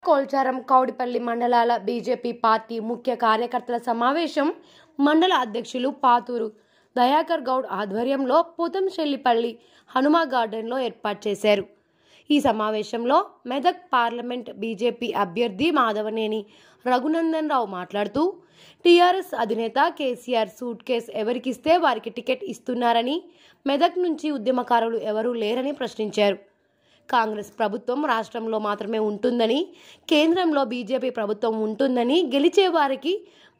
కోల్చారం కౌడిపల్లి మండలాల BJP party ముఖ్య కార్యకర్తల సమావేశం మండల అధ్యక్షులు పాతూరు దయాకర్ గౌడ్ ఆధ్వర్యంలో పోతంశెల్లిపల్లి హనుమా గార్డెన్లో ఏర్పాటు చేశారు. ఈ సమావేశంలో మెదక్ పార్లమెంట్ బీజేపీ అభ్యర్థి మాధవనేని రఘునందన్ రావు మాట్లాడుతూ టీఆర్ఎస్ అధినేత కేసీఆర్ సూట్ కేసు ఎవరికిస్తే వారికి టికెట్ ఇస్తున్నారని, మెదక్ నుంచి ఉద్యమకారులు ఎవరూ లేరని ప్రశ్నించారు. కాంగ్రెస్ ప్రభుత్వం రాష్ట్రంలో మాత్రమే ఉంటుందని, కేంద్రంలో బీజేపీ ప్రభుత్వం ఉంటుందని, గెలిచే వారికి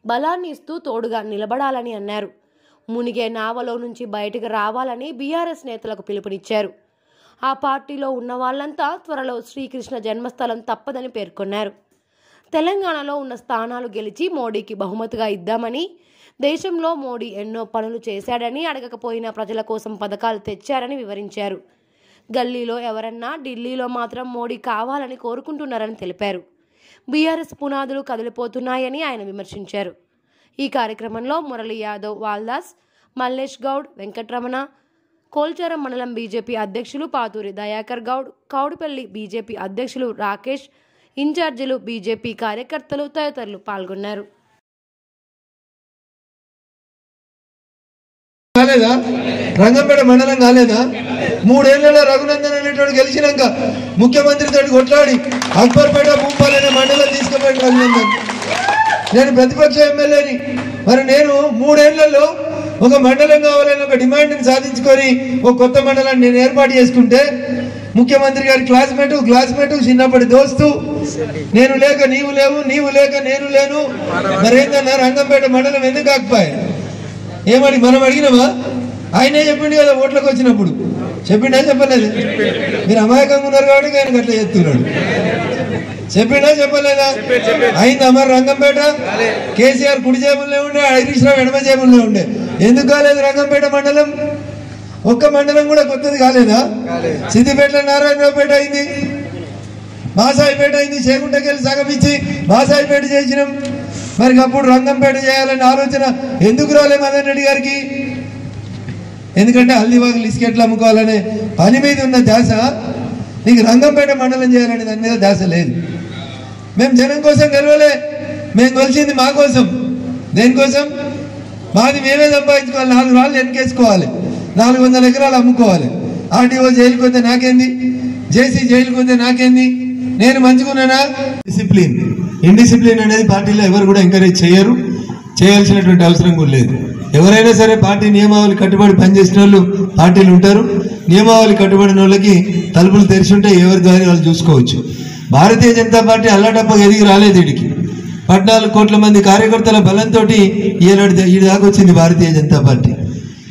బలాన్ని ఇస్తూ తోడుగా నిలబడాలని అన్నారు. మునిగే నావలో నుంచి బయటకు రావాలని బీఆర్ఎస్ నేతలకు పిలుపునిచ్చారు. ఆ పార్టీలో ఉన్న వాళ్ళంతా త్వరలో శ్రీకృష్ణ జన్మస్థలం తప్పదని పేర్కొన్నారు. తెలంగాణలో ఉన్న స్థానాలు గెలిచి మోడీకి బహుమతిగా ఇద్దామని, దేశంలో మోడీ ఎన్నో పనులు చేశాడని, అడగకపోయినా ప్రజల కోసం పథకాలు తెచ్చారని వివరించారు. గల్లీలో ఎవరన్నా ఢిల్లీలో మాత్రం మోడీ కావాలని కోరుకుంటున్నారని తెలిపారు. బీఆర్ఎస్ పునాదులు కదిలిపోతున్నాయని ఆయన విమర్శించారు. ఈ కార్యక్రమంలో మురళీ యాదవ్, వాల్దాస్, మల్లేష్ గౌడ్, వెంకటరమణ, కోల్చారం మండలం బీజేపీ అధ్యక్షులు పాతూరి దయాకర్ గౌడ్, కౌడిపల్లి బీజేపీ అధ్యక్షులు రాకేష్, ఇన్ఛార్జీలు, బీజేపీ కార్యకర్తలు తదితరులు పాల్గొన్నారు. రంగంపేట మండలం కాలేదా? 3 ఏళ్లలో రఘునందన్ అనేటువంటి గెలిచినాక ముఖ్యమంత్రితో కొట్లాడి అక్బర్పేట భూపాల్ అనే మండలం తీసుకుపోయిన రఘునందన్. నేను ప్రతిపక్ష ఎమ్మెల్యేని. మరి నేను 3 ఏళ్లలో ఒక మండలం కావాలని ఒక డిమాండ్ని సాధించుకొని ఒక కొత్త మండలాన్ని నేను ఏర్పాటు చేసుకుంటే, ముఖ్యమంత్రి గారి క్లాస్మేటు చిన్నప్పటి దోస్తు, నేను లేక నీవు లేవు, నీవు లేక నేను లేను, మరేందన్నా రంగంపేట మండలం ఎందుకు కాకపోయా? ఏమని మనం అడిగినామా? ఆయనే చెప్పిండు కదా ఓట్లకు వచ్చినప్పుడు. చెప్పిండా చెప్పలేదు? మీరు అమాయకంగా ఉన్నారు కాబట్టి ఆయన అట్లా చెప్తున్నాడు. చెప్పిండా చెప్పలేదా? అయింది అమర్ రంగంపేట. కేసీఆర్ కుడి జేబుల్లో ఉండే, హరీష్ రావు ఎడమ జేబుల్లో ఉండే. ఎందుకు కాలేదు రంగంపేట మండలం? ఒక్క మండలం కూడా కొత్తది కాలేదా? సిద్దిపేటలో నారాయణరావుపేట అయింది, బాసాయిపేట అయింది, చేగుంటకెళ్ళి సగం ఇచ్చి బాసాయిపేట చేసినాం. మరి అప్పుడు రంగంపేట చేయాలనే ఆలోచన ఎందుకు రాలే మదన్ రెడ్డి గారికి? ఎందుకంటే హల్దీవాగులు ఇసుకెట్లు అమ్ముకోవాలనే పని మీద ఉన్న ధ్యాస నీకు రంగంపేట మండలం చేయాలనే దాని మీద ధ్యాస లేదు. మేము జనం కోసం గెలవలే, మేము కొలిచింది మా కోసం. దేనికోసం? మాది మేమే సంపాదించుకోవాలి, 4 రాళ్ళు వెనకేసుకోవాలి, 400 ఎకరాలు అమ్ముకోవాలి. ఆర్టీఓ జైలుకు వస్తే నాకేంది, జేసీ జైలుకు వస్తే నాకేంది, నేను మంచుకున్నానా? డిసిప్లిన్, ఇండిసిప్లిన్ అనేది పార్టీలో ఎవరు కూడా ఎంకరేజ్ చేయరు, చేయాల్సినటువంటి అవసరం కూడా లేదు. ఎవరైనా సరే పార్టీ నియమావళి కట్టుబడి పనిచేసిన వాళ్ళు పార్టీలు ఉంటారు. నియమావళి కట్టుబడిన వాళ్ళకి తలుపులు తెరిచి ఉంటే ఎవరి ద్వారా వాళ్ళు చూసుకోవచ్చు. భారతీయ జనతా పార్టీ అల్లాటప్పగా ఎదిగి రాలేదు. వీడికి 14 కోట్ల మంది కార్యకర్తల బలంతో ఈ దాకా వచ్చింది భారతీయ జనతా పార్టీ.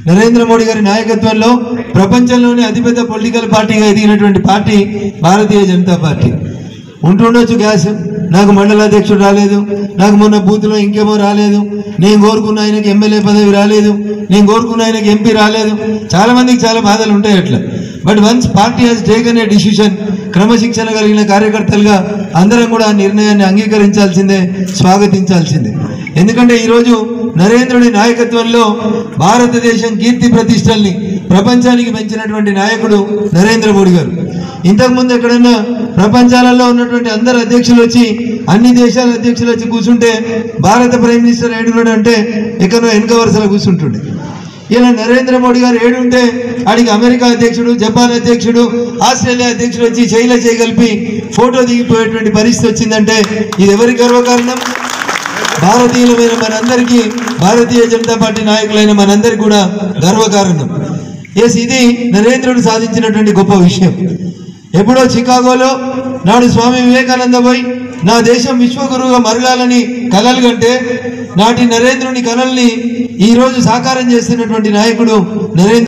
నరేంద్ర మోడీ గారి నాయకత్వంలో ప్రపంచంలోనే అతిపెద్ద పొలిటికల్ పార్టీగా ఎదిగినటువంటి party Bharatiya Janata party. ఉంటుండొచ్చు gas, నాకు మండల అధ్యక్షుడు రాలేదు, నాకు మొన్న బూత్లో ఇంకేమో రాలేదు, నేను కోరుకున్న ఆయనకి ఎమ్మెల్యే పదవి రాలేదు, నేను కోరుకున్న ఆయనకి ఎంపీ రాలేదు. చాలా మందికి చాలా బాధలు ఉంటాయి అట్లా. But once party has taken A decision, క్రమశిక్షణ కలిగిన కార్యకర్తలుగా అందరం కూడా ఆ నిర్ణయాన్ని అంగీకరించాల్సిందే, స్వాగతించాల్సిందే. ఎందుకంటే ఈరోజు నరేంద్రుడి నాయకత్వంలో భారతదేశం కీర్తి ప్రతిష్టల్ని ప్రపంచానికి పెంచినటువంటి నాయకుడు నరేంద్ర మోడీ గారు. ఇంతకుముందు ఎక్కడైనా ప్రపంచాలలో ఉన్నటువంటి అందరు అధ్యక్షులు వచ్చి, అన్ని దేశాల అధ్యక్షులు వచ్చి కూర్చుంటే భారత ప్రైమ్ మినిస్టర్ ఏడున్నాడు అంటే ఎక్కడో వెనుక వరుసలో కూర్చుంటుండే. ఇలా నరేంద్ర మోడీ గారు ఏడుంటే ఆడికి అమెరికా అధ్యక్షుడు, జపాన్ అధ్యక్షుడు, ఆస్ట్రేలియా అధ్యక్షుడు వచ్చి చైలా చేయగలిపి ఫోటో దిగిపోయేటువంటి పరిస్థితి వచ్చిందంటే ఇది ఎవరి గర్వకారణం? భారతీయులమైన మనందరికీ, భారతీయ జనతా పార్టీ నాయకులైన మనందరికీ కూడా గర్వకారణం. ఇది నరేంద్రుడు సాధించినటువంటి గొప్ప విషయం. ఎప్పుడో చికాగోలో నాడు స్వామి వివేకానంద పోయి నా దేశం విశ్వగురువుగా మరలాలని కలలు కంటే, నాటి నరేంద్రుని కలల్ని ఈరోజు సాకారం చేస్తున్నటువంటి నాయకుడు నరేంద్ర